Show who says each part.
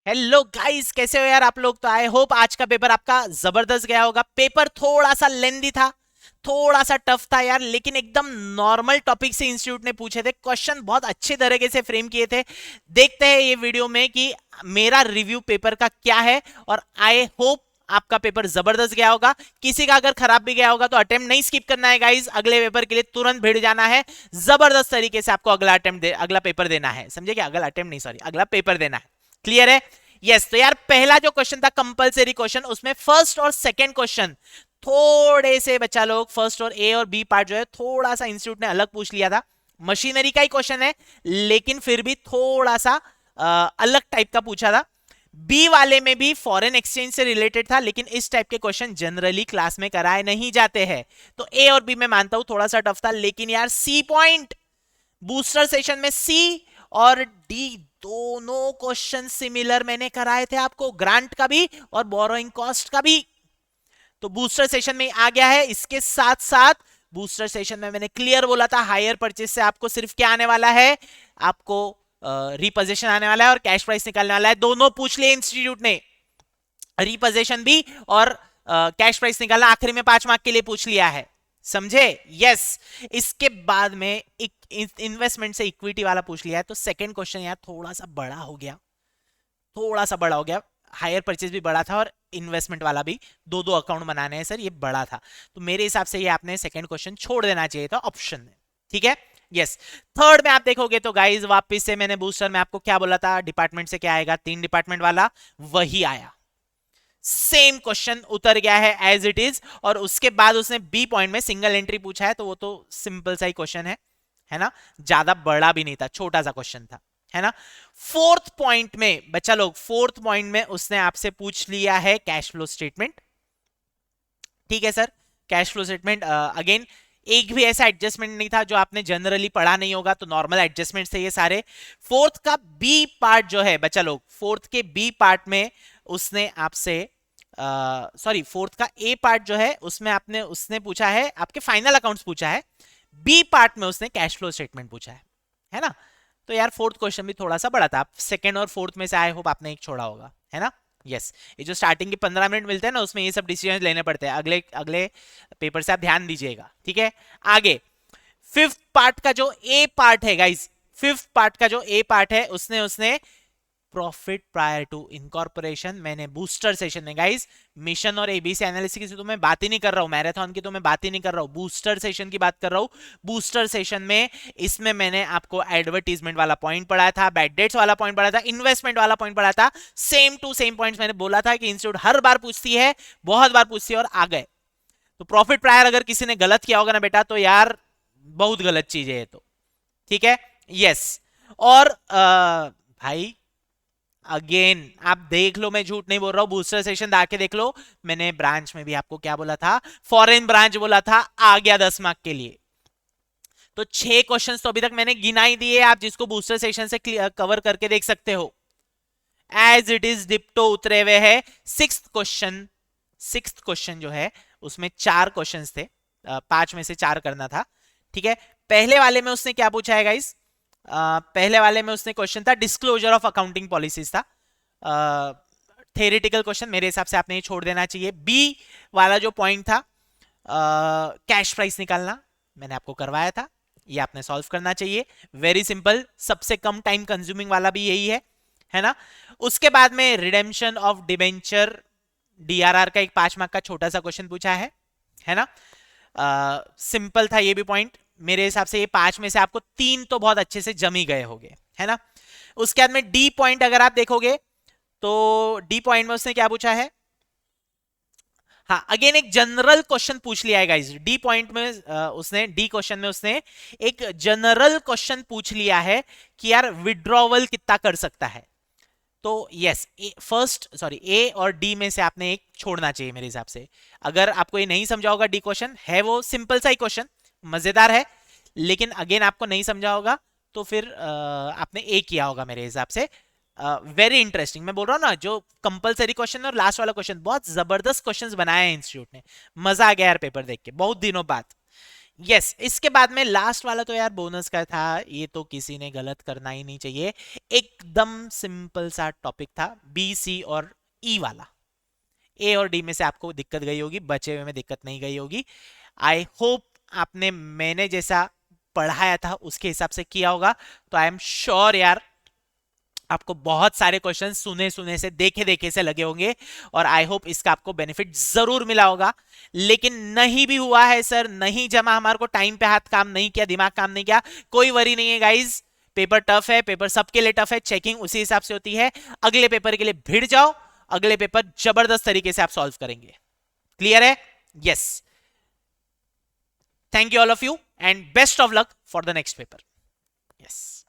Speaker 1: Hello guys, कैसे हो यार आप लोग। तो आई होप आज का पेपर आपका जबरदस्त गया होगा। पेपर थोड़ा सा लेंदी था, थोड़ा सा टफ था यार, लेकिन एकदम नॉर्मल टॉपिक से इंस्टीट्यूट ने पूछे थे, क्वेश्चन बहुत अच्छे तरीके से फ्रेम किए थे। देखते हैं ये वीडियो में कि मेरा रिव्यू पेपर का क्या है, और आई होप आपका पेपर जबरदस्त गया होगा। किसी का अगर खराब भी गया होगा तो अटेम्प्ट नहीं स्किप करना है गाइस, अगले पेपर के लिए तुरंत भिड़ जाना है। जबरदस्त तरीके से आपको अगला पेपर देना है, समझे क्या? अगला अटेम्प्ट नहीं, सॉरी, अगला पेपर देना है। क्लियर है? यस। तो यार पहला जो क्वेश्चन था कंपलसरी क्वेश्चन, उसमें फर्स्ट और सेकंड क्वेश्चन थोड़े से बच्चा लोग फर्स्ट और ए और बी पार्ट जो है थोड़ा सा इंस्टीट्यूट ने अलग पूछ लिया था। मशीनरी का ही क्वेश्चन है, लेकिन फिर भी थोड़ा सा अलग टाइप का पूछा था। बी वाले में भी फॉरेन एक्सचेंज से रिलेटेड था, लेकिन इस टाइप के क्वेश्चन जनरली क्लास में कराए नहीं जाते हैं। तो ए और बी में मानता हूं थोड़ा सा टफ था, लेकिन यार सी पॉइंट बूस्टर सेशन में सी और डी दोनों क्वेश्चन सिमिलर मैंने कराए थे आपको, ग्रांट का भी और बोरोइंग कॉस्ट का भी। तो बूस्टर सेशन में आ गया है। इसके साथ साथ बूस्टर सेशन में मैंने क्लियर बोला था हायर परचेज से आपको सिर्फ क्या आने वाला है, आपको रिपोजिशन आने वाला है और कैश प्राइस निकालने वाला है। दोनों पूछ लिए इंस्टीट्यूट ने, रिपोजिशन भी और कैश प्राइस निकालना आखिरी में 5 मार्क के लिए पूछ लिया है, समझे? यस। इसके बाद में इन्वेस्टमेंट से इक्विटी वाला पूछ लिया है। तो सेकंड क्वेश्चन यार थोड़ा सा बड़ा हो गया, थोड़ा सा बड़ा हो गया। हायर परचेज भी बड़ा था और इन्वेस्टमेंट वाला भी, दो दो अकाउंट बनाने हैं सर, ये बड़ा था। तो मेरे हिसाब से ये आपने सेकंड क्वेश्चन छोड़ देना चाहिए था ऑप्शन में। ठीक है? यस। थर्ड में आप देखोगे तो गाइज वापस से मैंने बूस्टर में आपको क्या बोला था, डिपार्टमेंट से क्या आएगा, 3 डिपार्टमेंट वाला वही आया। सेम क्वेश्चन उतर गया है एज इट इज। और उसके बाद उसने बी पॉइंट में सिंगल एंट्री पूछा है, तो वो तो सिंपल सा ही क्वेश्चन है ना, ज्यादा बड़ा भी नहीं था, छोटा सा क्वेश्चन था, है ना। फोर्थ पॉइंट में बच्चा लोग, फोर्थ पॉइंट में उसने आपसे पूछ लिया है कैश फ्लो स्टेटमेंट। ठीक है sir, cash flow statement again एक भी ऐसा एडजस्टमेंट नहीं था जो आपने जनरली पढ़ा नहीं होगा, तो नॉर्मल एडजस्टमेंट थे ये सारे। फोर्थ का बी पार्ट जो है बच्चा लोग, फोर्थ के बी पार्ट में उसने आपसे सॉरी, फोर्थ का ए पार्ट जो है उसमें आपने उसने पूछा है आपके फाइनल अकाउंट्स पूछा है, बी पार्ट में उसने कैश फ्लो स्टेटमेंट पूछा है ना। तो यार फोर्थ क्वेश्चन भी थोड़ा सा बड़ा था, सेकंड और फोर्थ में से आई होप आपने एक छोड़ा होगा, है ना। यस। ये जो स्टार्टिंग के 15 मिनट मिलते हैं ना, उसमें ये सब डिसीजन लेने पड़ते हैं, अगले अगले पेपर से आप ध्यान दीजिएगा। ठीक है, आगे फिफ्थ पार्ट का जो ए पार्ट है गाइस, फिफ्थ पार्ट का जो ए पार्ट है उसने उसने प्रॉफिट प्रायर टू इनकॉर्पोरेशन। मैंने बूस्टर सेशन में गाइस मिशन और एबीसी एनालिसिस की तो मैं बात ही नहीं कर रहा हूं, मैराथन की तो मैं बात ही नहीं कर रहा हूं, बूस्टर सेशन की बात कर रहा हूं। बूस्टर सेशन में इसमें मैंने आपको एडवर्टीजमेंट वाला पॉइंट पढ़ाया था, बैड डेट्स वाला पॉइंट पढ़ाया था, इन्वेस्टमेंट वाला पॉइंट पढ़ाया था। सेम टू सेम पॉइंट्स मैंने बोला था कि इंस्टीट्यूट हर बार पूछती है, बहुत बार पूछती है और आ गए। तो प्रॉफिट प्रायर अगर किसी ने गलत किया होगा ना बेटा, तो यार बहुत गलत चीज है ये तो। ठीक है। यस। और भाई अगेन आप देख लो, मैं झूठ नहीं बोल रहा हूं, बूस्टर सेशन आके देख लो। मैंने ब्रांच में भी आपको क्या बोला था, फॉरेन ब्रांच बोला था, आ गया 10 मार्क के लिए। तो 6 क्वेश्चंस तो अभी तक मैंने गिना ही दिए, आप जिसको बूस्टर सेशन से कवर करके देख सकते हो। एज इट इज डिप्टो उतरे हुए है। सिक्स्थ क्वेश्चन जो है उसमें 4 क्वेश्चन थे, 5 में से 4 करना था। ठीक है। पहले वाले में उसने क्या पूछा है गाइस, पहले वाले में उसने क्वेश्चन था डिस्क्लोजर ऑफ अकाउंटिंग पॉलिसीज था, थेरेटिकल क्वेश्चन, मेरे हिसाब से आपने ये छोड़ देना चाहिए। बी वाला जो पॉइंट था कैश प्राइस निकालना, मैंने आपको करवाया था, ये आपने सॉल्व करना चाहिए। वेरी सिंपल, सबसे कम टाइम कंज्यूमिंग वाला भी यही है ना। उसके बाद में रिडेम्पशन ऑफ डिबेंचर डीआरआर का एक 5 मार्क का छोटा सा क्वेश्चन पूछा है ना। सिंपल था ये भी पॉइंट, मेरे हिसाब से ये 5 में से आपको 3 तो बहुत अच्छे से जमी गए होंगे, है ना। उसके बाद में डी पॉइंट अगर आप देखोगे तो डी पॉइंट में उसने क्या पूछा है, हाँ अगेन एक जनरल क्वेश्चन पूछ लिया है गाइस डी पॉइंट में। उसने डी क्वेश्चन में उसने एक जनरल क्वेश्चन पूछ लिया है कि यार विड्रॉवल कितना कर सकता है। तो यस, फर्स्ट सॉरी ए और डी में से आपने एक छोड़ना चाहिए मेरे हिसाब से। अगर आपको ये नहीं समझा होगा, डी क्वेश्चन है वो सिंपल सा ही क्वेश्चन, मजेदार है, लेकिन अगेन आपको नहीं समझा होगा तो फिर आपने ए किया होगा मेरे हिसाब से। वेरी इंटरेस्टिंग, मैं बोल रहा हूँ ना, जो कंपलसरी क्वेश्चन और लास्ट वाला क्वेश्चन बहुत जबरदस्त क्वेश्चंस बनाए हैं इंस्टीट्यूट ने। मजा आ गया यार पेपर देख के बहुत दिनों बाद। यस इसके बाद में लास्ट वाला तो यार बोनस का था, ये तो किसी ने गलत करना ही नहीं चाहिए। एकदम सिंपल सा टॉपिक था, बी सी और ई वाला। ए और डी में से आपको दिक्कत गई होगी, बचे हुए में दिक्कत नहीं गई होगी। आई होप आपने मैंने जैसा पढ़ाया था उसके हिसाब से किया होगा। तो आई एम श्योर यार आपको बहुत सारे क्वेश्चन सुने सुने से देखे देखे से लगे होंगे, और आई होप इसका आपको बेनिफिट जरूर मिला होगा। लेकिन नहीं भी हुआ है सर, नहीं जमा, हमारे को टाइम पे हाथ काम नहीं किया, दिमाग काम नहीं किया, कोई वरी नहीं है गाइज। पेपर टफ है, पेपर सबके लिए टफ है, चेकिंग उसी हिसाब से होती है। अगले पेपर के लिए भिड़ जाओ, अगले पेपर जबरदस्त तरीके से आप सॉल्व करेंगे। क्लियर है? Yes. Thank you all of you and best of luck for the next paper. Yes.